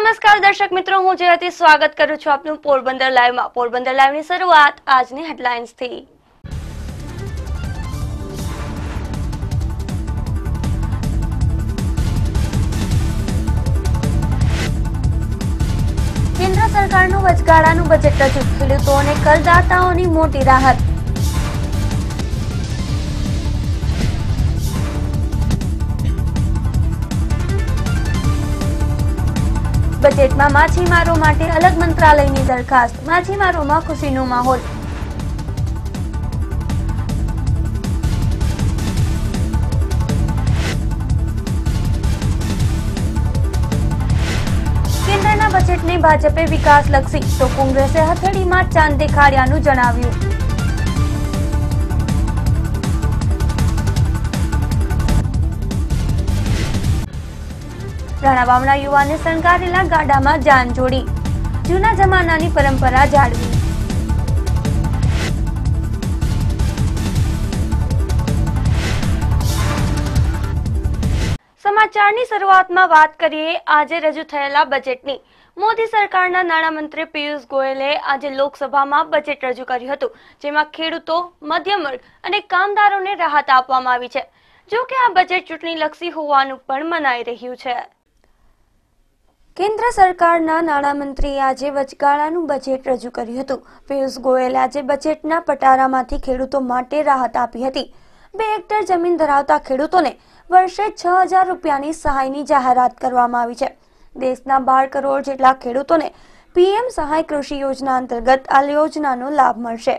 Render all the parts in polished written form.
નમસ્કાર દર્શક મિત્રો, હું જયતી સ્વાગત કરું છું આપનું પોરબંદર લાઈવમાં। પોરબંદર લાઈવની શરૂઆત આજની હેડલાઇન્સથી। કેન્દ્ર સરકારનું વચગાળાનું બજેટ રજૂ, ખેડૂતો અને કરદાતાઓની મોટી રાહત। બજેટમાં માછીમારો માટે અલગ મંત્રાલયની દરખાસ્ત, માછીમારોમાં ખુશીનો માહોલ। કેન્દ્રના બજેટને ભાજપે વિકાસલક્ષી તો કોંગ્રેસે હથેળીમાં ચાંદ દેખાડ્યાનું જણાવ્યું। રાણાવાવના યુવાને શણગારેલા ગાડામાં જાન જોડી, જૂના જમાનાની પરંપરા જાળવી। સમાચારની શરૂઆતમાં વાત કરીએ આજે રજૂ થયેલા બજેટની। મોદી સરકારના નાણામંત્રી પિયુષ ગોયલે આજે લોકસભામાં બજેટ રજૂ કર્યું હતું, જેમાં ખેડૂતો, મધ્યમ વર્ગ અને કામદારોને રાહત આપવામાં આવી છે। જો કે આ બજેટ ચૂંટણીલક્ષી હોવાનું પણ મનાઈ રહ્યું છે। કેન્દ્ર સરકારના નાણામંત્રીએ આજે વચગાળાનું બજેટ રજૂ કર્યું હતું। પિયુષ ગોયલે આજે બજેટના પટારામાંથી ખેડૂતો માટે રાહત આપી હતી। 2 હેક્ટર જમીન ધરાવતા ખેડૂતોને વર્ષે 6,000 રૂપિયાની સહાયની જાહેરાત કરવામાં આવી છે। દેશના 12 કરોડ જેટલા ખેડૂતોને પીએમ સહાય કૃષિ યોજના અંતર્ગત આ યોજનાનો લાભ મળશે।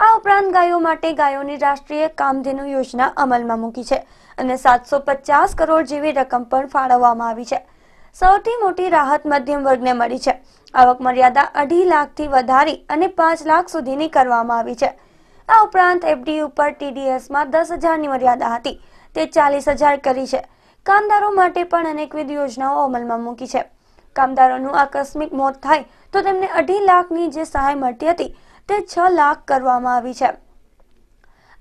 આ ઉપરાંત ગાયો માટે ગાયોની રાષ્ટ્રીય કામધેનુ યોજના અમલમાં મૂકી છે અને 750 કરોડ જેવી રકમ પણ ફાળવવામાં આવી છે। સૌથી મોટી રાહત મધ્યમ વર્ગને મળી છે। આવક મર્યાદા 2.5 લાખથી વધારી અને 5 લાખ સુધીની કરવામાં આવી છે। આ ઉપરાંત એફડી ઉપર ટીડીએસમાં 10,000ની મર્યાદા હતી તે 40,000 કરી છે। કામદારો માટે પણ અનેકવિધ યોજનાઓ અમલમાં મૂકી છે। કામદારોનું આકસ્મિક મોત થાય તો તેમને 2.5 લાખની જે સહાય મળતી હતી તે 6 લાખ કરવામાં આવી છે।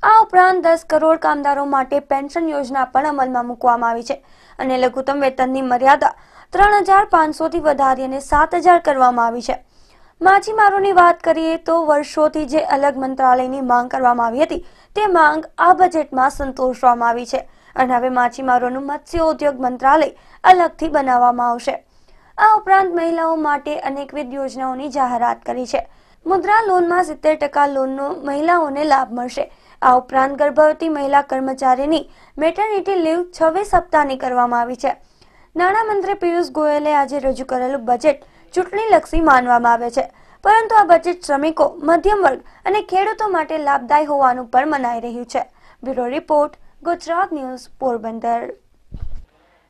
આ ઉપરાંત 10 કરોડ કામદારો માટે પેન્શન યોજના પણ અમલમાં મૂકવામાં આવી છે અને લઘુત્તમ વેતનની મર્યાદા 3,500થી વધારી અને 7,000 કરવામાં આવી છે। માછીમારોની વાત કરીએ તો વર્ષોથી જે અલગ મંત્રાલયની માંગ કરવામાં આવી હતી તે માંગ આ બજેટમાં સંતોષવામાં આવી છે અને હવે માછીમારોનું મત્સ્ય ઉદ્યોગ મંત્રાલય અલગથી બનાવવામાં આવશે। આ ઉપરાંત મહિલાઓ માટે અનેકવિધ યોજનાઓની જાહેરાત કરી છે। મુદ્રા લોનમાં 70% લોનનો મહિલાઓને લાભ મળશે। આ ઉપરાંત ગર્ભવતી મહિલા કર્મચારીની મેટર્નિટી લીવ 26 સપ્તાહની કરવામાં આવી છે। નાણામંત્રી પિયુષ ગોયલે આજે રજૂ કરેલું બજેટ ચૂંટણીલક્ષી માનવામાં આવે છે, પરંતુ આ બજેટ શ્રમિકો, મધ્યમ વર્ગ અને ખેડૂતો માટે લાભદાયી હોવાનું પણ મનાઈ રહ્યું છે। Bureau report, Gujarat news, Porbandar.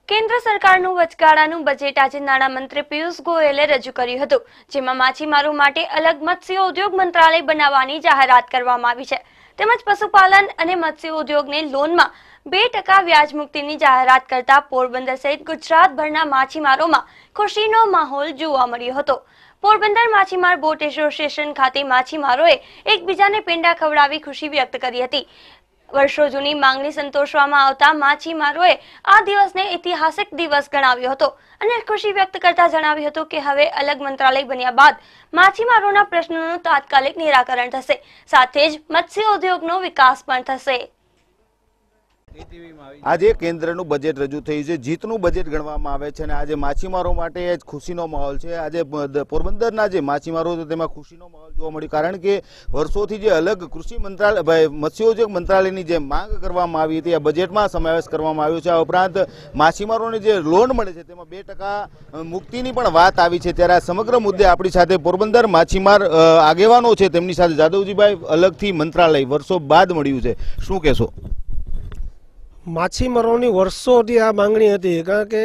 કેન્દ્ર સરકારનું વચગાળાનું બજેટ આજે નાણામંત્રી પિયુષ ગોયલે રજૂ કર્યું હતું, જેમાં માછીમારો માટે અલગ મત્સ્ય ઉદ્યોગ મંત્રાલય બનાવવાની જાહેરાત કરવામાં આવી છે તેમજ પશુપાલન અને મત્સ્ય ઉદ્યોગને લોનમાં 2% વ્યાજ મુક્તિની જાહેરાત કરતા પોરબંદર સહિત ગુજરાતભરના માછીમારોમાં ખુશીનો માહોલ જોવા મળ્યો હતો। પોરબંદર માછીમાર બોટ એસોસિએશન ખાતે માછીમારોએ એકબીજાને પેંડા ખવડાવી ખુશી વ્યક્ત કરી હતી। વર્ષો જૂની માંગણી સંતોષવામાં આવતા માછીમારોએ આ દિવસને ઐતિહાસિક દિવસ ગણાવ્યો હતો અને ખુશી વ્યક્ત કરતા જણાવ્યું હતું કે હવે અલગ મંત્રાલય બન્યા બાદ માછીમારોના પ્રશ્નોનું તાત્કાલિક નિરાકરણ થશે, સાથે જ મત્સ્ય ઉદ્યોગનો વિકાસ પણ થશે। આજે કેન્દ્રનું બજેટ રજૂ થયું છે, જીતનું બજેટ ગણવામાં આવે છે અને આજે માછીમારો માટે ખુશીનો માહોલ છે। આજે પોરબંદરના જે માછીમારો છે તેમાં ખુશીનો માહોલ જોવા મળ્યો, કારણ કે વર્ષોથી જે અલગ કૃષિ મંત્રાલય, મત્સ્યોદ્યોગ મંત્રાલયની જે માંગ કરવામાં આવી હતી આ બજેટમાં સમાવેશ કરવામાં આવ્યો છે। આ ઉપરાંત માછીમારોને જે લોન મળે છે તેમાં 2% મુક્તિની પણ વાત આવી છે। ત્યારે આ સમગ્ર મુદ્દે આપણી સાથે પોરબંદર માછીમાર આગેવાનો છે, તેમની સાથે જાદવજીભાઈ, અલગથી મંત્રાલય વર્ષો બાદ મળ્યું છે, શું કહેશો? માછીમારોની વર્ષોથી આ માંગણી હતી, કારણ કે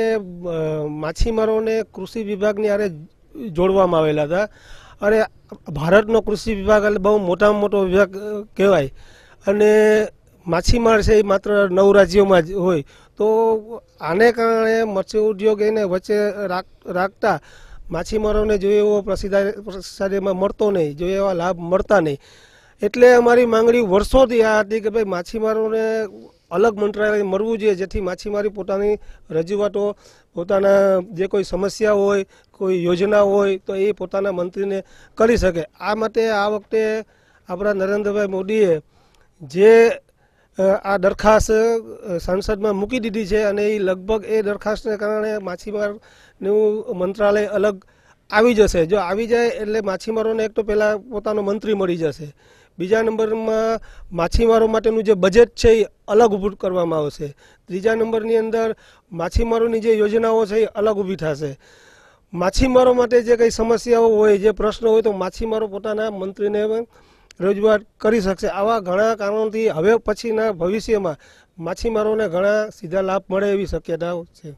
માછીમારોને કૃષિ વિભાગની આરે જોડવામાં આવેલા હતા અને ભારતનો કૃષિ વિભાગ એટલે બહુ મોટામાં મોટો વિભાગ કહેવાય અને માછીમાર છે એ માત્ર 9 રાજ્યોમાં જ હોય, તો આને કારણે મત્સ્ય ઉદ્યોગ એને વચ્ચે રાખતા માછીમારોને જો એવો પ્રતિસાદ એમાં મળતો નહીં, જો એવા લાભ મળતા નહીં। એટલે અમારી માંગણી વર્ષોથી આ હતી કે ભાઈ માછીમારોને અલગ મંત્રાલય મળવું જોઈએ, જેથી માછીમારી પોતાની રજૂઆતો પોતાના જે કોઈ સમસ્યા હોય, કોઈ યોજના હોય તો એ પોતાના મંત્રીને કરી શકે. આ માટે આ વખતે આપણા નરેન્દ્રભાઈ મોદીએ જે આ દરખાસ્ત સંસદમાં મૂકી દીધી છે અને એ લગભગ એ દરખાસ્તને કારણે માછીમારનું મંત્રાલય અલગ આવી જશે. જો આવી જાય એટલે માછીમારોને એક તો પહેલાં પોતાનો મંત્રી મળી જશે. બીજા નંબરમાં માછીમારો માટેનું જે બજેટ છે એ અલગ ઊભું કરવામાં આવશે. ત્રીજા નંબરની અંદર માછીમારોની જે યોજનાઓ છે એ અલગ ઊભી થશે. માછીમારો માટે જે કંઈ સમસ્યાઓ હોય, જે પ્રશ્નો હોય તો માછીમારો પોતાના મંત્રીને રજૂઆત કરી શકશે. આવા ઘણા કારણોથી હવે પછીના ભવિષ્યમાં માછીમારોને ઘણા સીધા લાભ મળે એવી શક્યતાઓ છે.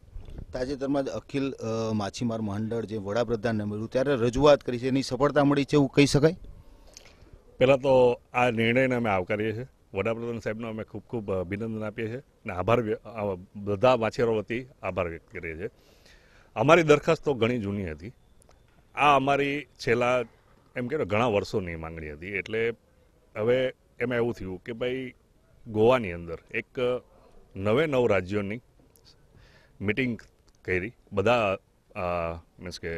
તાજેતરમાં જ અખિલ માછીમાર મંડળ જે વડાપ્રધાનને મળ્યું ત્યારે રજૂઆત કરી છે, એની સફળતા મળી છે એવું કહી શકાય? પહેલાં તો આ નિર્ણયને અમે આવકારીએ છીએ. વડાપ્રધાન સાહેબનો અમે ખૂબ ખૂબ અભિનંદન આપીએ છીએ અને બધા માછીમારો વતી આભાર વ્યક્ત કરીએ છીએ. અમારી દરખાસ્ત તો ઘણી જૂની હતી. આ અમારી છેલ્લા એમ કે ઘણા વર્ષોની માંગણી હતી. એટલે હવે એમાં એવું થયું કે ભાઈ ગોવાની અંદર એક 9 રાજ્યોની મિટિંગ કરી, બધા મીન્સ કે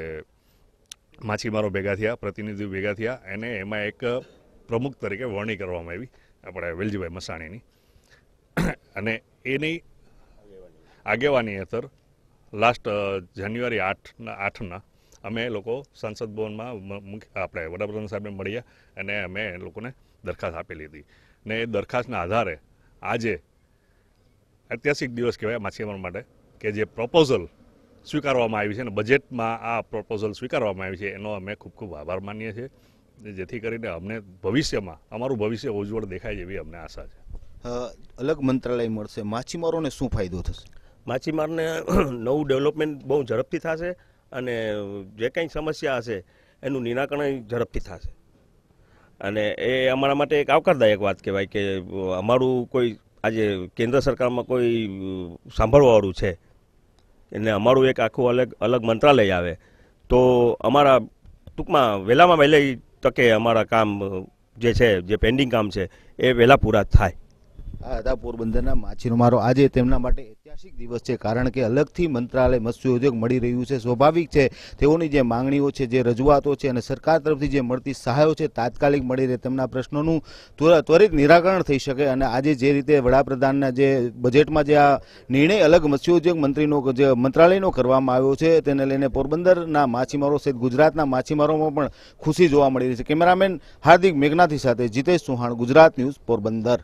માછીમારો ભેગા થયા, પ્રતિનિધિઓ ભેગા થયા અને એમાં એક પ્રમુખ તરીકે વરણી કરવામાં આવી આપણે વેલજીભાઈ મસાણીની, અને એની આગેવાની હેઠળ લાસ્ટ જાન્યુઆરી 8ના અમે લોકો સંસદ ભવનમાં આપણે વડાપ્રધાન સાહેબને મળ્યા અને અમે એ લોકોને દરખાસ્ત આપેલી હતી. ને એ દરખાસ્તના આધારે આજે ઐતિહાસિક દિવસ કહેવાય માછીમારો માટે કે જે પ્રપોઝલ સ્વીકારવામાં આવી છે અને બજેટમાં આ પ્રપોઝલ સ્વીકારવામાં આવી છે એનો અમે ખૂબ ખૂબ આભાર માનીએ છીએ, જેથી કરીને અમને ભવિષ્યમાં અમારું ભવિષ્ય ઉજ્જવળ દેખાય એવી અમને આશા છે. અલગ મંત્રાલય મળશે, માછીમારોને શું ફાયદો થશે? માછીમારને નવું ડેવલપમેન્ટ બહુ ઝડપથી થશે અને જે કંઈ સમસ્યા હશે એનું નિરાકરણ ઝડપથી થશે. અને એ અમારા માટે એક આવકારદાયક વાત કહેવાય કે અમારું કોઈ આજે કેન્દ્ર સરકારમાં કોઈ સાંભળવાવાળું છે અને અમારું એક આખું અલગ મંત્રાલય આવે તો અમારા ટૂંકમાં વહેલામાં વહેલી તકે અમારા કામ જે છે, જે પેન્ડિંગ કામ છે એ વહેલા પૂરા થાય. આ હતા પોરબંદરના માછીમારો. આજે તેમના માટે ઐતિહાસિક દિવસ છે, કારણ કે અલગથી મંત્રાલય મત્સ્યોદ્યોગ મળી રહ્યું છે. સ્વાભાવિક છે તેઓની જે માંગણીઓ છે, જે રજૂઆતો છે અને સરકાર તરફથી જે મળતી સહાયો છે તાત્કાલિક મળી રહે, તેમના પ્રશ્નોનું ત્વરિત નિરાકરણ થઈ શકે. અને આજે જે રીતે વડાપ્રધાનના જે બજેટમાં જે આ નિર્ણય અલગ મત્સ્યોદ્યોગ મંત્રીનો જે મંત્રાલયનો કરવામાં આવ્યો છે તેને લઈને પોરબંદરના માછીમારો સહિત ગુજરાતના માછીમારોમાં પણ ખુશી જોવા મળી રહી છે. કેમેરામેન હાર્દિક મેઘનાથી સાથે જીતેશ ચૌહાણ, ગુજરાત ન્યૂઝ, પોરબંદર.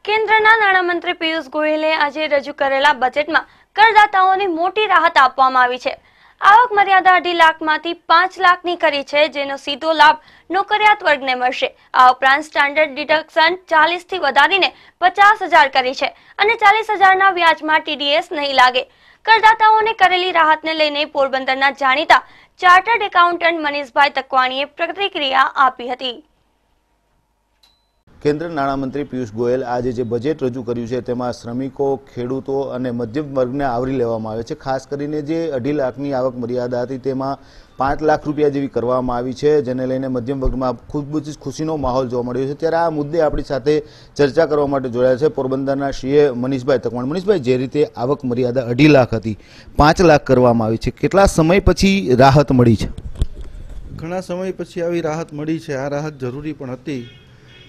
કેન્દ્રના નાણામંત્રી પિયુષ ગોયલે આજે રજૂ કરેલા બજેટમાં કરદાતાઓને મોટી રાહત આપવામાં આવી છે. આવક મર્યાદા 2.5 લાખમાંથી 5 લાખની કરી છે, જેનો સીધો લાભ નોકરિયાત વર્ગને મળશે. આ ઉપરાંત સ્ટાન્ડર્ડ ડિડક્શન 40 થી વધારીને 50,000 કરી છે અને 40,000ના વ્યાજમાં TDS નહીં લાગે. કરદાતાઓને કરેલી રાહતને લઈને પોરબંદરના જાણીતા ચાર્ટર્ડ એકાઉન્ટન્ટ મનીષભાઈ તકવાણીએ પ્રતિક્રિયા આપી હતી. કેન્દ્ર નાણામંત્રી પિયુષ ગોયલ આજે જે બજેટ રજૂ કર્યું છે તેમાં શ્રમિકો, ખેડૂતો અને મધ્યમ વર્ગને આવરી લેવામાં આવે છે. ખાસ કરીને જે 2.5 લાખની આવક મર્યાદા હતી તેમાં 5 લાખ રૂપિયા જેવી કરવામાં આવી છે, જેને લઈને મધ્યમ વર્ગમાં ખૂબ જ ખુશીનો માહોલ જોવા મળ્યો છે. ત્યારે આ મુદ્દે આપણી સાથે ચર્ચા કરવા માટે જોડાયા છે પોરબંદરના સીએ મનીષભાઈ તકવાણી. મનીષભાઈ, જે રીતે આવક મર્યાદા 2.5 લાખ હતી 5 લાખ કરવામાં આવી છે, કેટલા સમય પછી રાહત મળી છે? ઘણા સમય પછી આવી રાહત મળી છે. આ રાહત જરૂરી પણ હતી.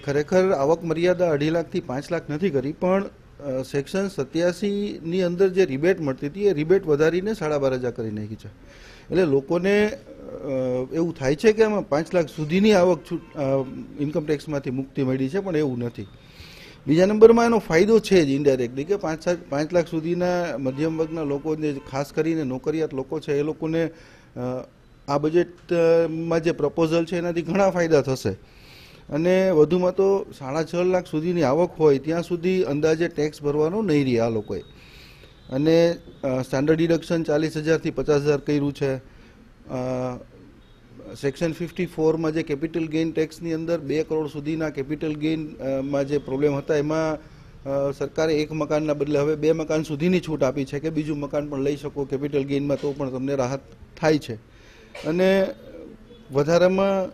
ખરેખર આવક મર્યાદા 2.5 લાખથી 5 લાખ નથી કરી, પણ સેક્શન 87ની અંદર જે રિબેટ મળતી હતી એ રિબેટ વધારીને 12,500 કરી નાખી છે. એટલે લોકોને એવું થાય છે કે આમાં 5 લાખ સુધીની આવક ઇન્કમ ટેક્સમાંથી મુક્તિ મળી છે, પણ એવું નથી. બીજા નંબરમાં એનો ફાયદો છે જ ઇનડાયરેક્ટલી કે 5 લાખ સુધીના મધ્યમ વર્ગના લોકોને, ખાસ કરીને નોકરિયાત લોકો છે એ લોકોને આ બજેટમાં જે પ્રપોઝલ છે એનાથી ઘણા ફાયદા થશે. અને વધુમાં તો 6.5 લાખ સુધીની આવક હોય ત્યાં સુધી અંદાજે ટેક્સ ભરવાનો નહીં રહે આ લોકોએ. અને સ્ટાન્ડર્ડ ડિડક્શન 40,000થી 50,000 કર્યું છે. સેક્શન 54માં જે કેપિટલ ગેઇન ટેક્સની અંદર 2 કરોડ સુધીના કેપિટલ ગેઇનમાં જે પ્રોબ્લેમ હતા એમાં સરકારે 1 મકાનના બદલે હવે 2 મકાન સુધીની છૂટ આપી છે કે બીજું મકાન પણ લઈ શકો કેપિટલ ગેઇનમાં, તો પણ તમને રાહત થાય છે. અને વધારામાં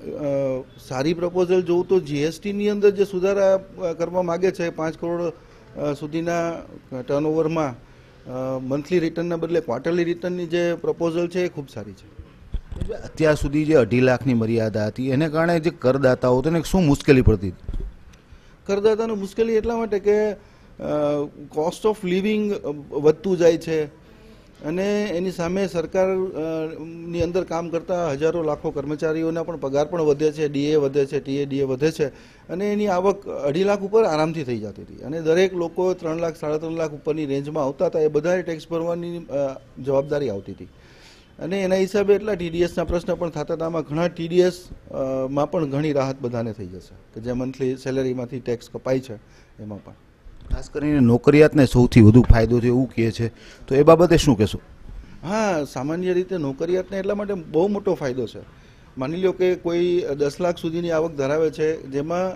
સારી પ્રપોઝલ જોઉં તો GSTની અંદર જે સુધારા કરવા માગે છે 5 કરોડ સુધીના ટર્નઓવરમાં મંથલી રિટર્નના બદલે ક્વાર્ટરલી રિટર્નની જે પ્રપોઝલ છે એ ખૂબ સારી છે. અત્યાર સુધી જે 2.5 લાખની મર્યાદા હતી એને કારણે જે કરદાતાઓ તેને શું મુશ્કેલી પડતી હતી? કરદાતાનું મુશ્કેલી એટલા માટે કે કોસ્ટ ઓફ લિવિંગ વધતું જાય છે અને એની સામે સરકારની અંદર કામ કરતા હજારો લાખો કર્મચારીઓના પણ પગાર પણ વધે છે, ડીએ વધે છે, ટીએ વધે છે અને એની આવક 2.5 લાખ ઉપર આરામથી થઈ જતી હતી અને દરેક લોકો 3 લાખ 3.5 લાખ ઉપરની રેન્જમાં આવતા હતા. એ બધાએ ટેક્સ ભરવાની જવાબદારી આવતી હતી અને એના હિસાબે એટલા ટીડીએસના પ્રશ્ન પણ થતા હતા. આમાં ઘણા ટીડીએસમાં પણ ઘણી રાહત બધાને થઈ જશે કે જે મંથલી સેલેરીમાંથી ટેક્સ કપાય છે એમાં પણ. ખાસ કરીને નોકરિયાતને સૌથી વધુ ફાયદો છે એવું કહે છે, તો એ બાબતે શું કહેશો? હા, સામાન્ય રીતે નોકરિયાતને એટલા માટે બહુ મોટો ફાયદો છે. માની લો કે કોઈ 10 લાખ સુધીની આવક ધરાવે છે જેમાં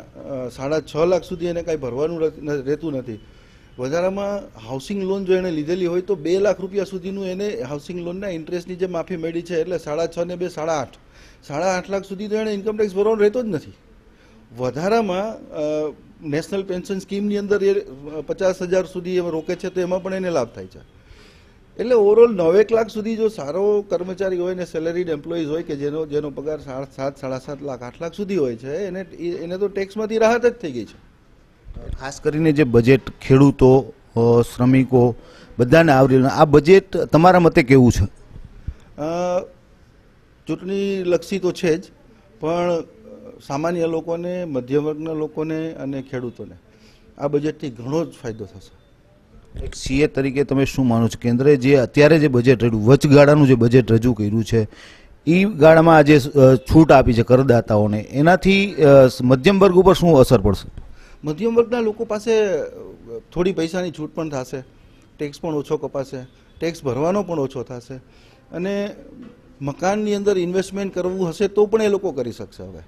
6.5 લાખ સુધી એને કાંઈ ભરવાનું રહેતું નથી. વધારામાં હાઉસિંગ લોન જો એણે લીધેલી હોય તો 2 લાખ રૂપિયા સુધીનું એને હાઉસિંગ લોનના ઇન્ટરેસ્ટની જે માફી મળી છે એટલે 6.5 ને 2 8.5 લાખ સુધી તો એણે ઇન્કમ ટેક્સ ભરવાનો રહેતો જ નથી. વધારામાં નેશનલ પેન્શન સ્કીમની અંદર એ 50,000 સુધી એમાં રોકે છે તો એમાં પણ એને લાભ થાય છે. એટલે ઓવરઓલ 9 લાખ સુધી જો સારો કર્મચારી હોય ને સેલેરીડ એમ્પ્લોઈઝ હોય કે જેનો પગાર 7, 7.5 લાખ 8 લાખ સુધી હોય છે એને તો ટેક્સમાંથી રાહત જ થઈ ગઈ છે. ખાસ કરીને જે બજેટ ખેડૂતો, શ્રમિકો બધાને આવરી આ બજેટ તમારા મતે કેવું છે? ચૂંટણી લક્ષી તો છે જ, પણ સામાન્ય લોકોને, મધ્યમ વર્ગના લોકોને અને ખેડૂતોને આ બજેટથી ઘણો જ ફાયદો થશે. એક સીએ તરીકે તમે શું માનો છો? કેન્દ્રે જે અત્યારે જે બજેટ રજૂ વચગાળાનું જે બજેટ રજૂ કર્યું છે એ ગાળામાં આજે છૂટ આપી છે કરદાતાઓને, એનાથી મધ્યમ વર્ગ ઉપર શું અસર પડશે? મધ્યમ વર્ગના લોકો પાસે થોડી પૈસાની છૂટ પણ થશે, ટેક્સ પણ ઓછો કપાશે, ટેક્સ ભરવાનો પણ ઓછો થશે અને મકાનની અંદર ઇન્વેસ્ટમેન્ટ કરવું હશે તો પણ એ લોકો કરી શકશે હવે,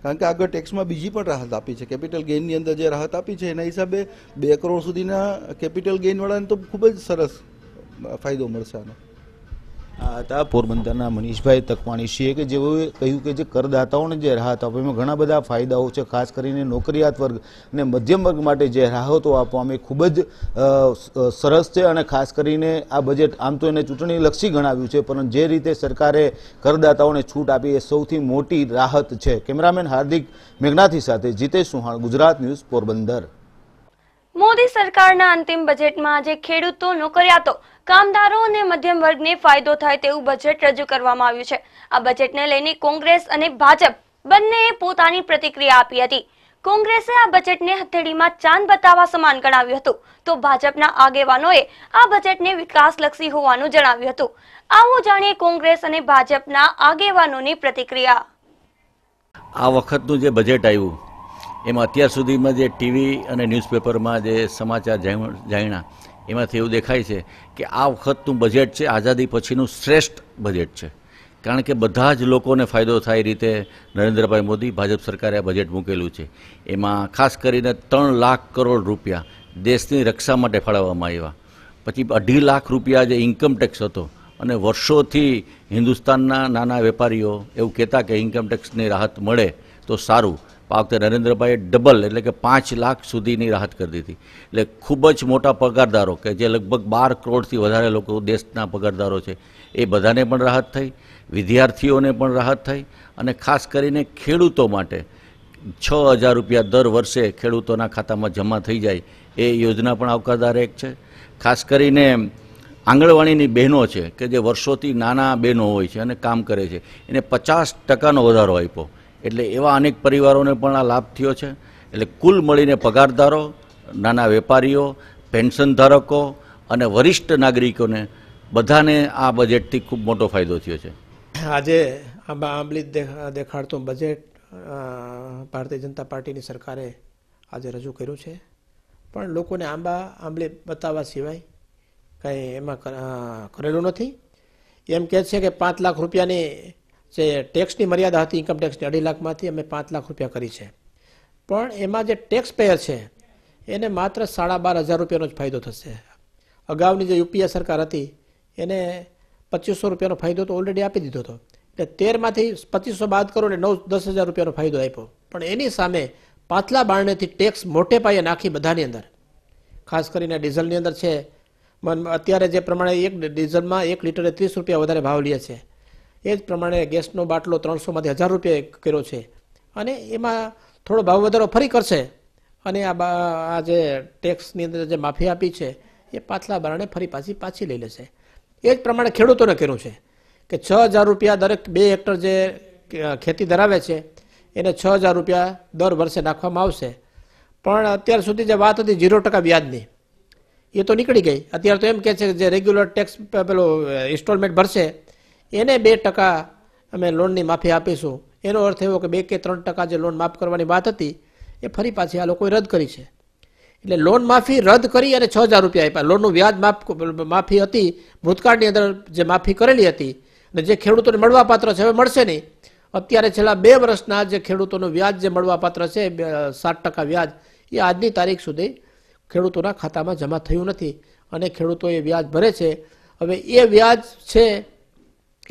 કારણ કે આગળ ટેક્સમાં બીજી પણ રાહત આપી છે. કેપિટલ ગેઇનની અંદર જે રાહત આપી છે એના હિસાબે 2 કરોડ સુધીના કેપિટલ ગેઇનવાળાને તો ખૂબ જ સરસ ફાયદો મળશે આનો. આ હતા પોરબંદરના મનીષભાઈ તકવાણીશીએ કે જેઓએ કહ્યું કે જે કરદાતાઓને જે રાહત આપે એમાં ઘણા બધા ફાયદાઓ છે. ખાસ કરીને નોકરિયાત વર્ગ અને મધ્યમ વર્ગ માટે જે રાહતો આપવામાં એ ખૂબ જ સરસ છે અને ખાસ કરીને આ બજેટ આમ તો એને ચૂંટણીલક્ષી ગણાવ્યું છે, પરંતુ જે રીતે સરકારે કરદાતાઓને છૂટ આપી એ સૌથી મોટી રાહત છે. કેમેરામેન હાર્દિક મેઘનાથી સાથે જીતેશ સુહાણ, ગુજરાત ન્યૂઝ, પોરબંદર. મોદી સરકારના અંતિમ બજેટમાં આજે ખેડૂતો, નોકરિયાતો, કામદારો અને મધ્યમ વર્ગને ફાયદો થાય તેવું બજેટ રજૂ કરવામાં આવ્યું છે. આ બજેટને લઈને કોંગ્રેસ અને ભાજપ બંનેએ પોતાની પ્રતિક્રિયા આપી હતી. કોંગ્રેસે આ બજેટને હથેળીમાં ચાંદ બતાવવા સમાન ગણાવ્યું હતું, તો ભાજપના આગેવાનોએ આ બજેટને વિકાસલક્ષી હોવાનું જણાવ્યું હતું. આવો જાણીએ કોંગ્રેસ અને ભાજપના આગેવાનોની પ્રતિક્રિયા. આ વખતનું જે બજેટ આવ્યું એમાં અત્યાર સુધીમાં જે ટીવી અને ન્યૂઝપેપરમાં જે સમાચાર જાણ્યા એમાંથી એવું દેખાય છે કે આ વખતનું બજેટ છે આઝાદી પછીનું શ્રેષ્ઠ બજેટ છે, કારણ કે બધા જ લોકોને ફાયદો થાય રીતે નરેન્દ્રભાઈ મોદી, ભાજપ સરકારે આ બજેટ મૂકેલું છે. એમાં ખાસ કરીને 3 લાખ કરોડ રૂપિયા દેશની રક્ષા માટે ફાળવવામાં આવ્યા. પછી 2.5 લાખ રૂપિયા જે ઇન્કમ ટેક્સ હતો અને વર્ષોથી હિન્દુસ્તાનના નાના વેપારીઓ એવું કહેતા કે ઇન્કમ ટેક્સની રાહત મળે તો સારું. આ વખતે નરેન્દ્રભાઈએ ડબલ એટલે કે 5 લાખ સુધીની રાહત કરી દીધી. એટલે ખૂબ જ મોટા પગારદારો કે જે લગભગ 12 કરોડથી વધારે લોકો દેશના પગારદારો છે એ બધાને પણ રાહત થઈ, વિદ્યાર્થીઓને પણ રાહત થઈ અને ખાસ કરીને ખેડૂતો માટે 6,000 રૂપિયા દર વર્ષે ખેડૂતોના ખાતામાં જમા થઈ જાય એ યોજના પણ આવકારદાયક છે. ખાસ કરીને આંગણવાડીની બહેનો છે કે જે વર્ષોથી નાના બહેનો હોય છે અને કામ કરે છે એને 50% વધારો આપ્યો, એટલે એવા અનેક પરિવારોને પણ આ લાભ થયો છે. એટલે કુલ મળીને પગારદારો, નાના વેપારીઓ, પેન્શન ધારકો અને વરિષ્ઠ નાગરિકોને બધાને આ બજેટથી ખૂબ મોટો ફાયદો થયો છે. આજે આંબલી દેખાડતું બજેટ ભારતીય જનતા પાર્ટીની સરકારે આજે રજૂ કર્યું છે, પણ લોકોને આંબલી બતાવવા સિવાય કંઈ એમાં કરેલું નથી. એમ કહે છે કે 5 લાખ રૂપિયાની જે ટેક્સની મર્યાદા હતી ઇન્કમ ટેક્સની 2.5 લાખમાંથી અમે 5 લાખ રૂપિયા કરી છે, પણ એમાં જે ટેક્સ પેયર છે એને માત્ર 12,500 રૂપિયાનો જ ફાયદો થશે. અગાઉની જે યુપીએ સરકાર હતી એને 2,500 રૂપિયાનો ફાયદો તો ઓલરેડી આપી દીધો હતો, એટલે 13માંથી 2,500 બાદ કરો ને 10,000 રૂપિયાનો ફાયદો આપ્યો. પણ એની સામે પાછલા બારણેથી ટેક્સ મોટે પાયે નાખી બધાની અંદર, ખાસ કરીને ડીઝલની અંદર છે અત્યારે જે પ્રમાણે એક ડીઝલમાં 1 લીટરે 30 રૂપિયા વધારે ભાવ લે છે, એ જ પ્રમાણે ગેસનો બાટલો 300માંથી 1000 રૂપિયા કર્યો છે, અને એમાં થોડો ભાવ વધારો ફરી કરશે, અને આ જે ટેક્સની અંદર જે માફી આપી છે એ પાછલા બારણે ફરી પાછી લઈ લેશે. એ જ પ્રમાણે ખેડૂતોને કર્યું છે કે 6000 રૂપિયા દરેક 2 હેક્ટર જે ખેતી ધરાવે છે એને 6000 રૂપિયા દર વર્ષે નાખવામાં આવશે. પણ અત્યાર સુધી જે વાત હતી 0% વ્યાજની, એ તો નીકળી ગઈ. અત્યારે તો એમ કહે છે કે જે રેગ્યુલર ટેક્સ પેલો ઇન્સ્ટોલમેન્ટ ભરશે એને 2% અમે લોનની માફી આપીશું. એનો અર્થ એવો કે 2 કે 3% જે લોન માફ કરવાની વાત હતી એ ફરી પાછી આ લોકોએ રદ કરી છે. એટલે લોન માફી રદ કરી અને 6000 રૂપિયા આપ્યા. લોનનું વ્યાજ માફી હતી ભૂતકાળની અંદર જે માફી કરેલી હતી, અને જે ખેડૂતોને મળવા પાત્ર છે હવે મળશે નહીં. અત્યારે છેલ્લા 2 વર્ષના જે ખેડૂતોનું વ્યાજ જે મળવા પાત્ર છે 7% વ્યાજ, એ આજની તારીખ સુધી ખેડૂતોના ખાતામાં જમા થયું નથી, અને ખેડૂતો એ વ્યાજ ભરે છે. હવે એ વ્યાજ છે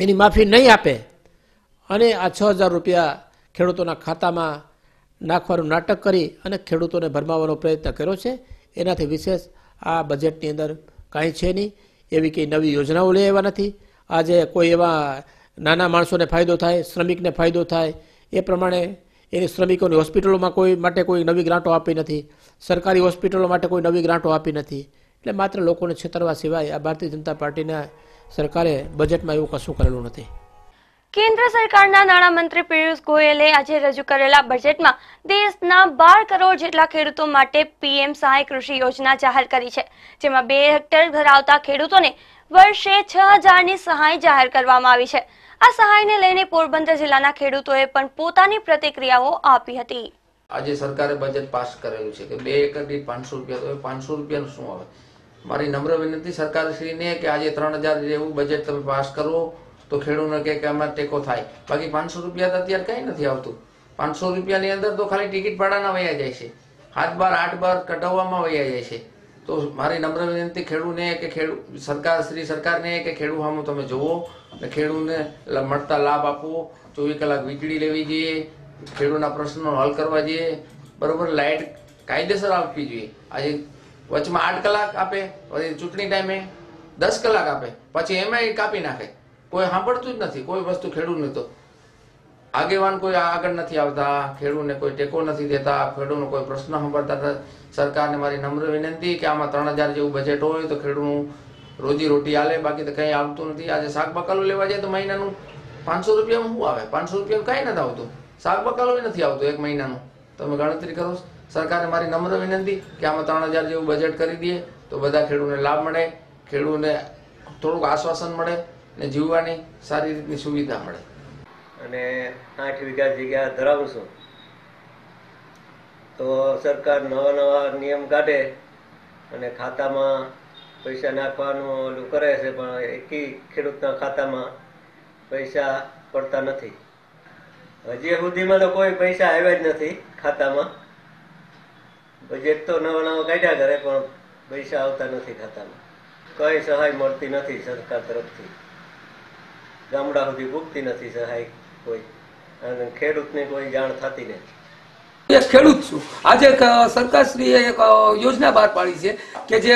એની માફી નહીં આપે અને આ 6000 રૂપિયા ખેડૂતોના ખાતામાં નાખવાનું નાટક કરી અને ખેડૂતોને ભરમાવવાનો પ્રયત્ન કર્યો છે. એનાથી વિશેષ આ બજેટની અંદર કાંઈ છે નહીં. એવી કંઈ નવી યોજનાઓ લઈ આવ્યા નથી. આજે કોઈ એવા નાના માણસોને ફાયદો થાય, શ્રમિકને ફાયદો થાય એ પ્રમાણે એની શ્રમિકોની હોસ્પિટલોમાં કોઈ માટે કોઈ નવી ગ્રાન્ટો આપી નથી, સરકારી હોસ્પિટલો માટે કોઈ નવી ગ્રાન્ટો આપી નથી. એટલે માત્ર લોકોને છેતરવા સિવાય આ ભારતીય જનતા પાર્ટીના સરકારે બજેટમાં એવું કશું કરેલું નથી. કેન્દ્ર સરકારના નાણામંત્રી પિયુષ ગોયલે આજે રજૂ કરેલા બજેટમાં દેશના 12 કરોડ જેટલા ખેડૂતો માટે પીએમ સહાય કૃષિ યોજના જાહેર કરી છે, જેમાં 2 હેક્ટર ધરાવતા ખેડૂતોને વર્ષે 6000ની સહાય જાહેર કરવામાં આવી છે. આ સહાયને લઈને પોરબંદર જિલ્લાના ખેડૂતોએ પણ પોતાની પ્રતિક્રિયાઓ આપી હતી. આજે સરકારે બજેટ પાસ કરેલું છે કે 2 એકર દીઠ 500 રૂપિયા, તો 500 રૂપિયાનું શું આવે? મારી નમ્ર વિનંતી સરકારશ્રીને કે આજે 3000 જેવું બજેટ તમે પાસ કરો તો ખેડૂતોને કે આમાં ટેકો થાય. બાકી 500 રૂપિયા તો અત્યારે કંઈ નથી આવતું. 500 રૂપિયાની અંદર તો ખાલી ટિકિટ ભાડાના વયા જાય છે, 7 બાર 8 બાર કઢાવવામાં વયા જાય છે. તો મારી નમ્ર વિનંતી ખેડૂતને કે સરકારને કે ખેડૂત સામું તમે જુઓ અને ખેડૂતને મળતા લાભ આપવો. 24 કલાક વીજળી લેવી જોઈએ, ખેડૂતના પ્રશ્નો હલ કરવા જોઈએ, બરોબર. લાઇટ કાયદેસર આપવી જોઈએ. આજે વચમાં 8 કલાક આપે, પછી ચૂંટણી ટાઈમે 10 કલાક આપે, પછી એમાં કાપી નાખે. કોઈ સાંભળતું જ નથી કોઈ વસ્તુ. ખેડૂતને તો આગેવાન કોઈ આગળ નથી આવતા, ખેડૂતને કોઈ ટેકો નથી દેતા, ખેડૂતનો કોઈ પ્રશ્ન સાંભળતા. સરકારને મારી નમ્ર વિનંતી કે આમાં 3000 જેવું બજેટ હોય તો ખેડૂતનું રોજી રોટી હાલે, બાકી તો કંઈ આવતું નથી. આજે શાક બકાલું લેવા જાય તો મહિનાનું 500 રૂપિયામાં શું આવે? 500 રૂપિયાનું કાંઈ નથી આવતું. શાક બકાલું નથી આવતું 1 મહિનાનું. તમે ગણતરી કરો. સરકારને મારી નમ્ર વિનંતી કે આમાં 3000 જેવું બજેટ કરી દઈએ તો બધા ખેડૂતને લાભ મળે, ખેડૂતને થોડુંક આશ્વાસન મળે ને જીવવાની સારી રીતની સુવિધા મળે. અને 8 વીઘા જગ્યા ધરાવું છું તો સરકાર નવા નિયમ કાઢે અને ખાતામાં પૈસા નાખવાનું ઓલું કરે છે, પણ એકી ખેડૂતના ખાતામાં પૈસા પડતા નથી. હજી સુધીમાં તો કોઈ પૈસા આવ્યા જ નથી ખાતામાં. બજેટ તો નવા કાઢ્યા કરે પણ પૈસા આવતા નથી ખાતામાં. કઈ સહાય મળતી નથી સરકાર તરફથી. ગામડા સુધી પૂગતી નથી સહાય કોઈ, અને ખેડૂતને કોઈ જાણ થતી નથી. એક ખેડૂત છું. આજે સરકારશ્રીએ એક યોજના બહાર પાડી છે કે જે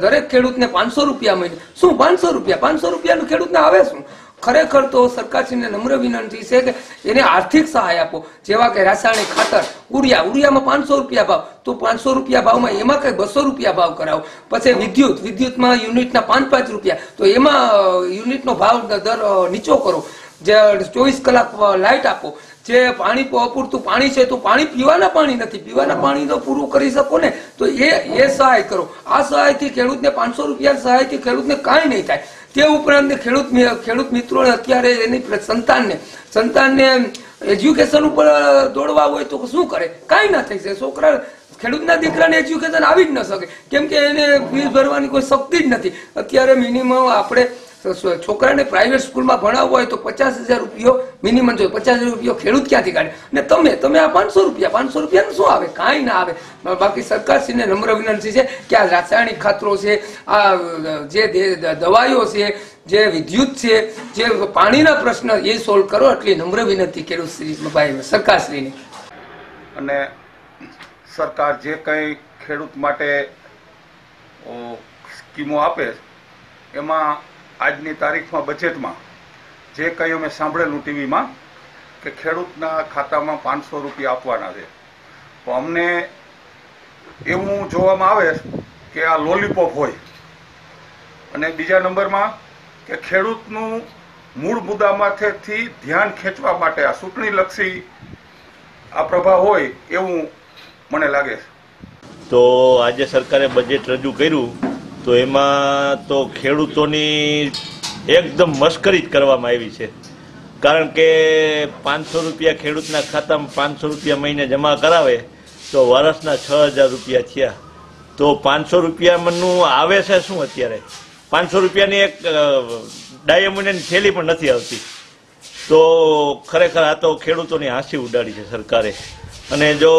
દરેક ખેડૂતને 500 રૂપિયા મહિને. શું 500 રૂપિયા? 500 રૂપિયાનું ખેડૂતને આવે શું? ખરેખર તો સરકારશ્રીને નમ્ર વિનંતી છે કે એને આર્થિક સહાય આપો. જેવા કે રાસાયણિક ખાતર, ઉરિયામાં 500 રૂપિયા ભાવ, તો 500 રૂપિયા ભાવમાં એમાં કઈ 200 રૂપિયા ભાવ કરાવો. પછી વિદ્યુતમાં યુનિટના 5 રૂપિયા, તો એમાં યુનિટનો ભાવ દર નીચો કરો. જે 24 કલાક લાઇટ આપો. જે પાણી અપૂરતું પાણી છે તો પાણી પીવાના પાણી નથી, પીવાના પાણી તો પૂરું કરી શકો ને, તો એ સહાય કરો. આ સહાયથી ખેડૂતને 500 રૂપિયા સહાયથી ખેડૂતને કાંઈ નહીં થાય. તે ઉપરાંત ખેડૂત મિત્રોને અત્યારે એની સંતાનને એજ્યુકેશન ઉપર દોડવા હોય તો શું કરે? કાંઈ ના થઈ શકે. છોકરા ખેડૂતના દીકરાને એજ્યુકેશન આવી જ ન શકે, કેમ કે એને ફીસ ભરવાની કોઈ શક્તિ જ નથી. અત્યારે મિનિમમ આપણે છોકરાને પ્રાઇવેટ સ્કૂલમાં ભણાવવો હોય તો 50,000 રૂપિયો મિનિમમ જોઈએ. 50,000 રૂપિયો ખેડૂત ક્યાંથી કાઢે? અને તમે આ 500 રૂપિયાનું શું આવે? કાંઈ ના આવે. બાકી સરકારશ્રીને નમ્ર વિનંતી છે કે આ રાસાયણિક ખાતરો છે, આ જે દવાઈઓ છે, જે વિદ્યુત છે, જે પાણીના પ્રશ્ન એ સોલ્વ કરો. એટલી નમ્ર વિનંતી સરકારશ્રીની. અને સરકાર જે કંઈ ખેડૂત માટે સ્કીમો આપે એમાં આજની તારીખમાં બજેટમાં જે કંઈ અમે સાંભળેલું ટીવીમાં કે ખેડૂતના ખાતામાં 500 રૂપિયા આપવાના છે, તો અમને એવું જોવામાં આવે કે આ લોલીપોપ હોય. અને બીજા નંબરમાં કે ખેડૂતનું મૂળ મુદ્દામાંથી ધ્યાન ખેંચવા માટે આ ચૂંટણીલક્ષી આ પ્રભાવ હોય એવું મને લાગે છે. તો આજે સરકારે બજેટ રજૂ કર્યું તો એમાં તો ખેડૂતોની એકદમ મશ્કરી જ કરવામાં આવી છે. કારણ કે 500 રૂપિયા ખેડૂતના ખાતામાં 500 રૂપિયા મહિને જમા કરાવે તો વર્ષના 6000 રૂપિયા થયા. તો 500 રૂપિયાનું આવે છે શું? અત્યારે 500 રૂપિયાની એક ડાયમંડની થેલી પણ નથી આવતી. તો ખરેખર આ તો ખેડૂતોની હાંસી ઉડાડી છે સરકારે. અને જો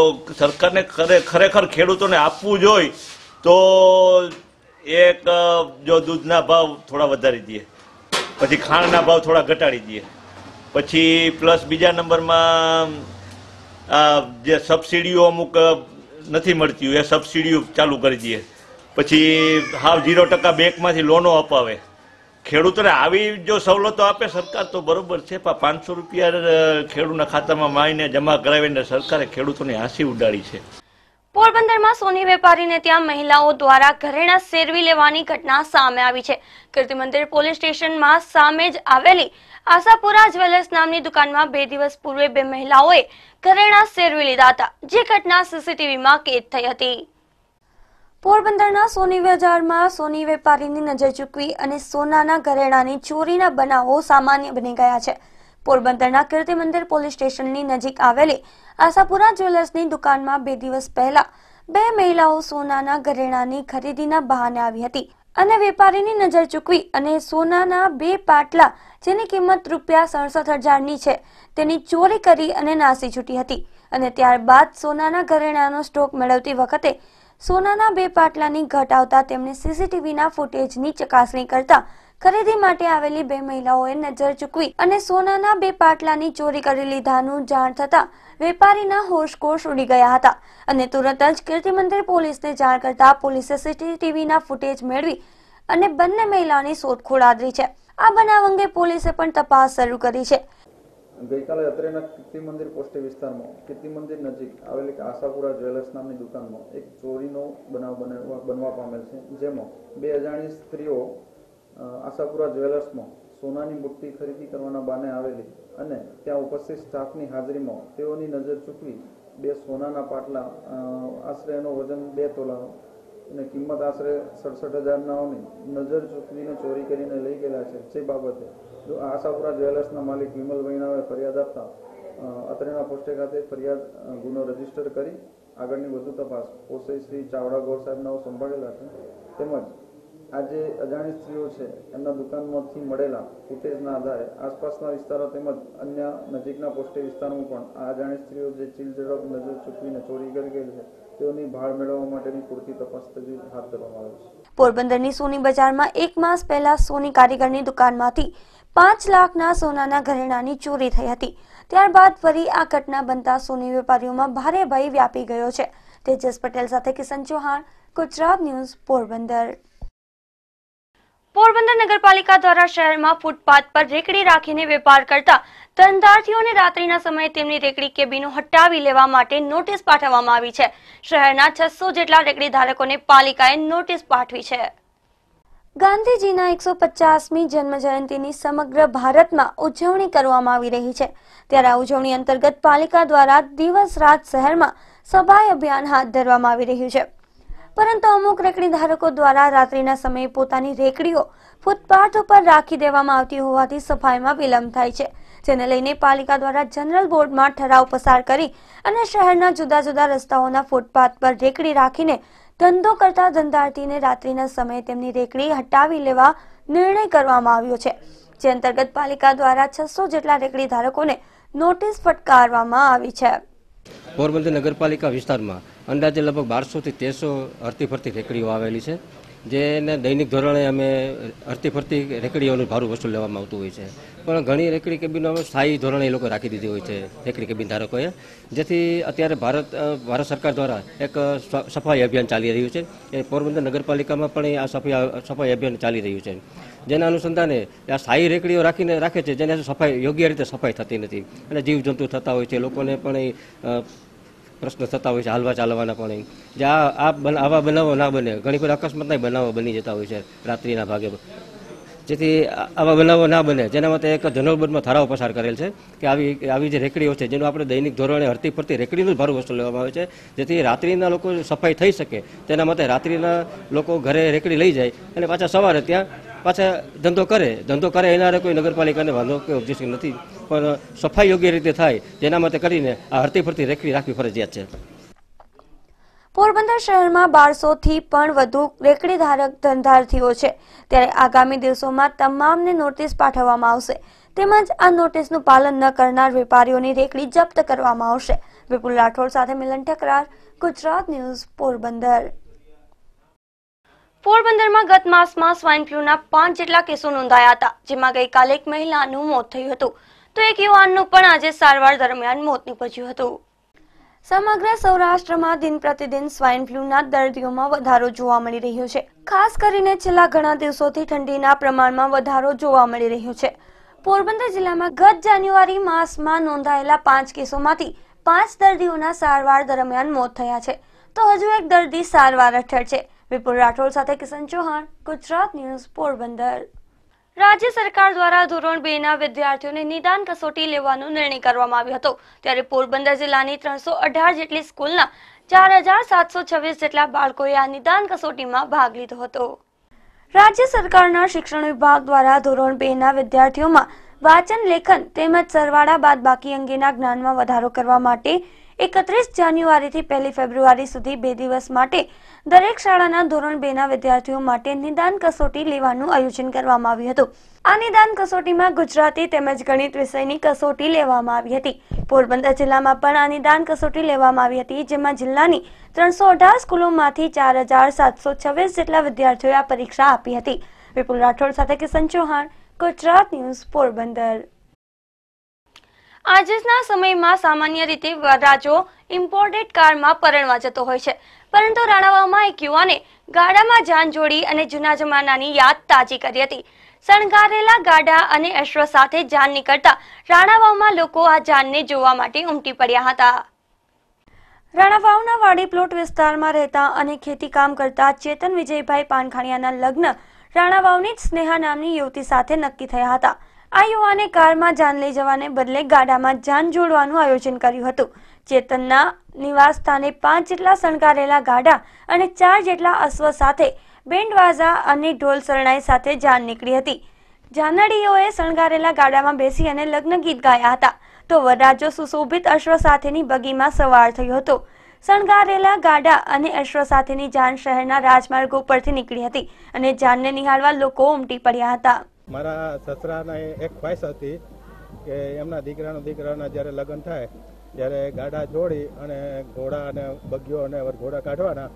સરકારને ખરેખર ખેડૂતોને આપવું જોઈએ તો એક જો દૂધના ભાવ થોડા વધારી દે, પછી ખાંડના ભાવ થોડા ઘટાડી દે, પછી પ્લસ બીજા નંબરમાં જે સબસિડીઓ અમુક નથી મળતી એ સબસિડીઓ ચાલુ કરી દે, પછી હાવ 0% બેંકમાંથી લોનો અપાવે. ખેડૂતોને આવી જો સવલતો આપે સરકાર તો બરોબર છે, પણ 500 રૂપિયા ખેડૂતના ખાતામાં માઈને જમા કરાવીને સરકારે ખેડૂતોની હાંસી ઉડાડી છે. પોરબંદરમાં સોની વેપારીને ત્યાં મહિલાઓ દ્વારા ઘરેણાં સેરવી લેવાની ઘટના સામે આવી છે. કીર્તિમંદિર પોલીસ સ્ટેશનમાં સામે જ આવેલી આશાપુરા જ્વેલર્સ નામની દુકાનમાં 2 દિવસ પૂર્વે 2 મહિલાઓએ ઘરેણાં સેરવી લીધા હતા, જે ઘટના સીસીટીવીમાં કેદ થઈ હતી. પોરબંદરના સોની બજારમાં સોની વેપારીની નજર ચૂકવી અને સોનાના ઘરેણાંની ચોરીના બનાવો સામાન્ય બની ગયા છે. પોરબંદરના કીર્તિમંદિર પોલીસ સ્ટેશનની નજીક આવેલી આશાપુરા જ્વેલર્સની દુકાનમાં 2 દિવસ પહેલા 2 મહિલાઓ સોનાના ઘરેણાંની ખરીદીના બહાને આવી હતી અને વેપારીની નજર ચૂકવી અને સોનાના 2 પાટલા જેની કિંમત ₹67,000ની છે તેની ચોરી કરી અને નાસી છૂટી હતી. અને ત્યારબાદ સોનાના ઘરેણાંનો સ્ટોક મેળવતી વખતે સોનાના 2 પાટલાની ઘટ આવતા તેમણે સીસીટીવીના ફૂટેજની ચકાસણી કરતા ખરીદી માટે આવેલી 2 મહિલાઓએ નજર ચૂકવી અને સોનાના 2 પાટલાની ચોરી કરી લીધાનું જાણ થતા વેપારીના હોશકોશ ઉડી ગયા હતા અને તુરંત જ કીર્તિમંદિર પોલીસને જાણ કરતા પોલીસે સીસીટીવીના ફૂટેજ મેળવી અને બંને મહિલાઓની શોધખોળ આદરી છે. આ બનાવ અંગે પોલીસે પણ તપાસ શરૂ કરી છે. ગઈકાલે અત્રેના કીર્તિમંદિર પોસ્ટે વિસ્તારમાં કીર્તિમંદિર નજીક આવેલી આશાપુરા જ્વેલર્સ નામની દુકાનમાં એક ચોરીનો બનાવ બનવા પામેલ છે, જેમાં 2 અજાણી સ્ત્રીઓ આશાપુરા જ્વેલર્સમાં સોનાની મૂર્તિ ખરીદી કરવાના બાને આવેલી અને ત્યાં ઉપસ્થિત સ્ટાફની હાજરીમાં તેઓની નજર ચૂકવી 2 સોનાના પાટલા આશરે એનો વજન 2 તોલાનો અને કિંમત આશરે 67,000નાઓની નજર ચૂકવીને ચોરી કરીને લઈ ગયેલા છે. જે બાબતે આશાપુરા જ્વેલર્સના માલિક વિમલ વૈણાએ ફરિયાદ આપતા અત્રેના પોસ્ટે ખાતે ફરિયાદ ગુનો રજીસ્ટર કરી આગળની વધુ તપાસ ઓસઆઈ શ્રી ચાવડા ગોર સાહેબનાઓ સંભાળેલા છે. તેમજ આજે અજાણી સ્ત્રીઓ છે એમના દુકાનમાંથી મળેલા ફૂટેજના આધારે આસપાસના વિસ્તારો તેમજ અન્ય નજીકના પોસ્ટે વિસ્તારોમાં પણ આ અજાણી સ્ત્રીઓ જે ચીલ ઝડપ નજર ચૂકવીને ચોરી કરી ગયેલ છે તેઓની ભાળ મેળવવા માટેની પૂરતી તપાસ હાથ ધરવામાં આવી છે. પોરબંદરની સોની બજારમાં 1 માસ પહેલા સોની કારીગરની દુકાનમાંથી 5 લાખના સોનાના ઘરેણાંની ચોરી થઈ હતી. ત્યારબાદ ફરી આ ઘટના બનતા સોની વેપારીઓમાં ભારે ભય વ્યાપી ગયો છે. તેજસ પટેલ સાથે કિશન ચૌહાણ, ગુજરાત ન્યૂઝ, પોરબંદર. પોરબંદર નગરપાલિકા દ્વારા શહેરમાં ફૂટપાથ પર રેકડી રાખીને વેપાર કરતા ધંધાર્થીઓને રાત્રિના સમયે તેમની રેકડી કેબિનો હટાવી લેવા માટે નોટિસ પાઠવવામાં આવી છે. શહેરના 600 જેટલા રેકડી ધારકોને પાલિકાએ નોટિસ પાઠવી છે. ગાંધીજીના 150મી જન્મ જયંતિની સમગ્ર ભારતમાં ઉજવણી કરવામાં આવી રહી છે. ત્યારે આ ઉજવણી અંતર્ગત પાલિકા દ્વારા દિવસ રાત શહેરમાં સફાઈ અભિયાન હાથ ધરવામાં આવી રહ્યું છે. પરંતુ અમુક રેકડી ધારકો દ્વારા રાત્રિના સમયે પોતાની રેકડીઓ ફૂટપાથ ઉપર રાખી દેવામાં આવતી હોવાથી સફાઈમાં વિલંબ થાય છે, જેને લઈને પાલિકા દ્વારા જનરલ બોર્ડમાં ઠરાવ પસાર કરી અને શહેરના જુદા જુદા રસ્તાઓના ફૂટપાથ પર રેકડી રાખીને ધંધો કરતા ધંધાર્થીને રાત્રિના સમયે તેમની રેકડી હટાવી લેવા નિર્ણય કરવામાં આવ્યો છે. જે અંતર્ગત પાલિકા દ્વારા 600 જેટલા રેકડી ધારકોને નોટિસ ફટકારવામાં આવી છે. પોરબંદર નગરપાલિકા વિસ્તારમાં અંદાજે લગભગ 1200 થી 1300 હરતી ફરતી રેકડીઓ આવેલી છે. જેને દૈનિક ધોરણે અમે હરતી ફરતી રેકડીઓનું ભાડું વસૂલ લેવામાં આવતું હોય છે. પણ ઘણી રેકડી કેબિનો સ્થાયી ધોરણે એ લોકો રાખી દીધી હોય છે રેકડી કેબિન ધારકોએ, જેથી અત્યારે ભારત સરકાર દ્વારા એક સફાઈ અભિયાન ચાલી રહ્યું છે. એ પોરબંદર નગરપાલિકામાં પણ આ સફાઈ અભિયાન ચાલી રહ્યું છે. જેના અનુસંધાને આ સ્થાયી રેકડીઓ રાખે છે, જેને યોગ્ય રીતે સફાઈ થતી નથી અને જીવજંતુ થતા હોય છે. લોકોને પણ પ્રશ્ન થતા હોય છે હાલવા ચાલવાના પણ. જે આવા બનાવો ના બને, ઘણી બધી અકસ્માતના બનાવો બની જતા હોય છે રાત્રિના ભાગે. જેથી આવા બનાવો ના બને જેના માટે એક જનરલ ઠરાવ પસાર કરેલ છે કે આવી જે રેકડીઓ છે જેનું આપણે દૈનિક ધોરણે હરતી ફરતી રેકડીનું જ ભાડું વસૂલ લેવામાં આવે છે, જેથી રાત્રિના લોકો સફાઈ થઈ શકે તેના માટે રાત્રિના લોકો ઘરે રેકડી લઈ જાય અને પાછા સવારે ત્યાં ધંધો કરે એના કોઈ નગરપાલિકાને વાંધો કે ઓબ્જેક્શન નથી, પણ સફાઈ યોગ્ય રીતે થાય જેના માટે કરીને આ હરતી ફરતી રેકડી રાખવી ફરજિયાત છે. પોરબંદર શહેરમાં 1200 થી પણ વધુ રેકડી ધારક ધંધાર્થીઓ છે, ત્યારે આગામી દિવસોમાં તમામને નોટિસ પાઠવવામાં આવશે, તેમજ આ નોટિસનું પાલન ન કરનાર વેપારીઓની રેકડી જપ્ત કરવામાં આવશે. વિપુલ રાઠોડ સાથે મિલન ઠકરાર, ગુજરાત ન્યૂઝ, પોરબંદર. પોરબંદરમાં ગત માસમાં સ્વાઇન ફ્લૂના 5 જેટલા કેસો નોંધાયા હતા, જેમાં ગઈકાલે એક મહિલાનું મોત થયું હતું, તો એક યુવાનનું પણ આજે સારવાર દરમિયાન મોત નીપજ્યું હતું. સમગ્ર સૌરાષ્ટ્રમાં દિન પ્રતિદિન સ્વાઇન ફ્લૂના દર્દીઓમાં વધારો જોવા મળી રહ્યો છે. ખાસ કરીને છેલ્લા ઘણા દિવસોથી ઠંડીના પ્રમાણમાં વધારો જોવા મળી રહ્યો છે. પોરબંદર જિલ્લામાં ગત જાન્યુઆરી માસમાં નોંધાયેલા 5 કેસોમાંથી 5 દર્દીઓના સારવાર દરમિયાન મોત થયા છે, તો હજુ એક દર્દી સારવાર હેઠળ છે. વિપુલ રાઠોડ સાથે કિશન ચૌહાણ, ગુજરાત ન્યૂઝ, પોરબંદર. રાજ્ય સરકાર દ્વારા ધોરણ 2 ના વિદ્યાર્થીઓને નિદાન કસોટી લેવાનો નિર્ણય કરવામાં આવ્યો હતો, ત્યારે પોરબંદર જિલ્લાની 318 જેટલી સ્કૂલના 4726 જેટલા બાળકોએ આ નિદાન કસોટીમાં ભાગ લીધો હતો. રાજ્ય સરકારના શિક્ષણ વિભાગ દ્વારા ધોરણ 2 ના વિદ્યાર્થીઓમાં વાંચન, લેખન તેમજ સરવાળા બાદબાકી અંગેના જ્ઞાનમાં વધારો કરવા માટે 31 જાન્યુઆરીથી 1 ફેબ્રુઆરી સુધી 2 દિવસ માટે દરેક શાળાના ધોરણ 2 ના વિદ્યાર્થીઓ માટે નિદાન કસોટી લેવાનું આયોજન કરવામાં આવ્યું હતું. આ નિદાન કસોટીમાં ગુજરાતી તેમજ ગણિત વિષયની કસોટી લેવામાં આવી હતી. પોરબંદર જિલ્લામાં પણ આ નિદાન કસોટી લેવામાં આવી હતી, જેમાં જિલ્લાની 318 સ્કૂલોમાંથી 4726 જેટલા વિદ્યાર્થીઓએ આ પરીક્ષા આપી હતી. વિપુલ રાઠોડ સાથે કિશન ચૌહાણ, ગુજરાત ન્યૂઝ, પોરબંદર. આજના સમયમાં સામાન્ય રીતે વરરાજો ઇમ્પોર્ટેડ કારમાં પરણવા જતો હોય છે, પરંતુ રાણાવાવમાં એક યુવાને ગાડામાં જાન જોડી અને જૂના જમાનાની યાદ તાજી કરી હતી. શણગારેલા ગાડા અને અશ્વ સાથે જાન નીકળતા રાણાવાવમાં લોકો આ જાનને જોવા માટે ઉમટી પડ્યા હતા. રાણાવાવના વાડી પ્લોટ વિસ્તારમાં રહેતા અને ખેતી કામ કરતા ચેતન વિજયભાઈ પાનખાણીયાના લગ્ન રાણાવાવની જ સ્નેહા નામની યુવતી સાથે નક્કી થયા હતા. આ યુવાને કારમાં જાન લઈ જવાને બદલે ગાડામાં જાન જોડવાનું આયોજન કર્યું હતું. ચેતનના નિવાસ સ્થાને 5 જેટલા શણગારેલા ગાડા અને 4 જેટલા અશ્વ સાથે બેન્ડવાજા અને ઢોલ શરણાઈ સાથે જાન નીકળી હતી. જાનડીઓએ શણગારેલા ગાડામાં બેસી અને લગ્ન ગીત ગાયા હતા, તો વરરાજો સુશોભિત અશ્વ સાથેની બગીમાં સવાર થયો હતો. શણગારેલા ગાડા અને અશ્વ સાથેની જાન શહેરના રાજમાર્ગો પરથી નીકળી હતી અને જાનને નિહાળવા લોકો ઉમટી પડ્યા હતા. મારા સસરાના એક ખ્વાહિશ હતી કે એમના દીકરાના જ્યારે લગ્ન થાય ત્યારે ગાડા જોડી અને ઘોડા અને બગીઓ અને ઘોડા કાઢવાના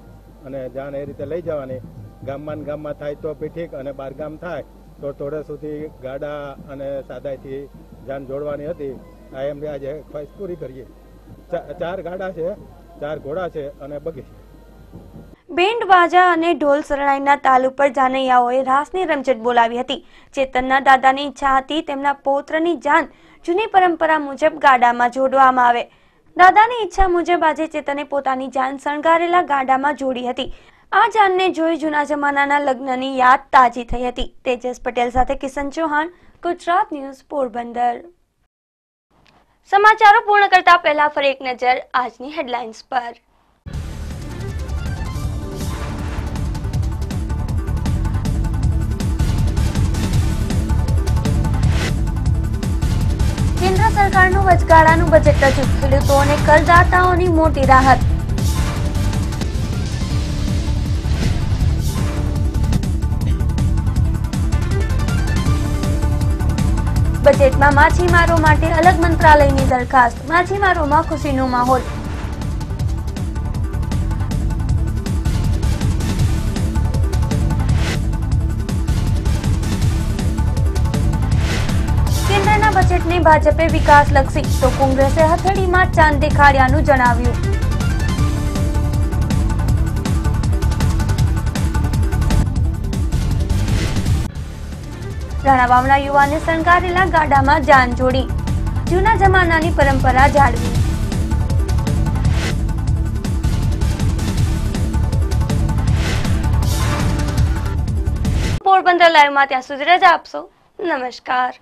અને જાન એ રીતે લઈ જવાની. ગામમાં થાય તો બી ઠીક, અને બહારગામ થાય તો થોડે સુધી ગાડા અને સાદાઈથી જાન જોડવાની હતી. આ એમ આજે ખ્વાહિશ પૂરી કરીએ. 4 ગાડા છે, 4 ઘોડા છે અને બગી છે. બેન્ડ વાજા અને ઢોલ શરણાઈના તાલ ઉપર જાનૈયાઓએ રાસની રમઝટ બોલાવી હતી. ચેતનના દાદાની ઈચ્છા હતી તેમના પૌત્રની જાન જૂની પરંપરા મુજબ ગાડામાં જોડવામાં આવે. દાદાની ઈચ્છા મુજબ આજે ચેતને પોતાની જાન શણગારેલા ગાડામાં જોડી હતી. આ જાનને જોઈ જૂના જમાનાના લગ્નની યાદ તાજી થઈ હતી. તેજસ પટેલ સાથે કિશન ચૌહાણ, ગુજરાત ન્યૂઝ, પોરબંદર. સમાચારો પૂર્ણ કરતા પહેલા ફરી એક નજર આજની હેડલાઇન્સ પર. કેન્દ્ર સરકારનું વચગાળાનું બજેટ રજૂ, ખેડૂતો અને કરદાતાઓની મોટી રાહત. બજેટમાં માછીમારો માટે અલગ મંત્રાલયની દરખાસ્ત, માછીમારોમાં ખુશીનો માહોલ. બજેટને ભાજપે વિકાસલક્ષી તો કોંગ્રેસે હથેળીમાં ચાંદ દેખાડ્યાનું જણાવ્યું. રાણા વાવના યુવાને શણગારેલા ગાડામાં જાન જોડી, જૂના જમાનાની પરંપરા જાળવી. પોરબંદર લાઈવમાં ત્યાં સુધી રજા આપશો. નમસ્કાર.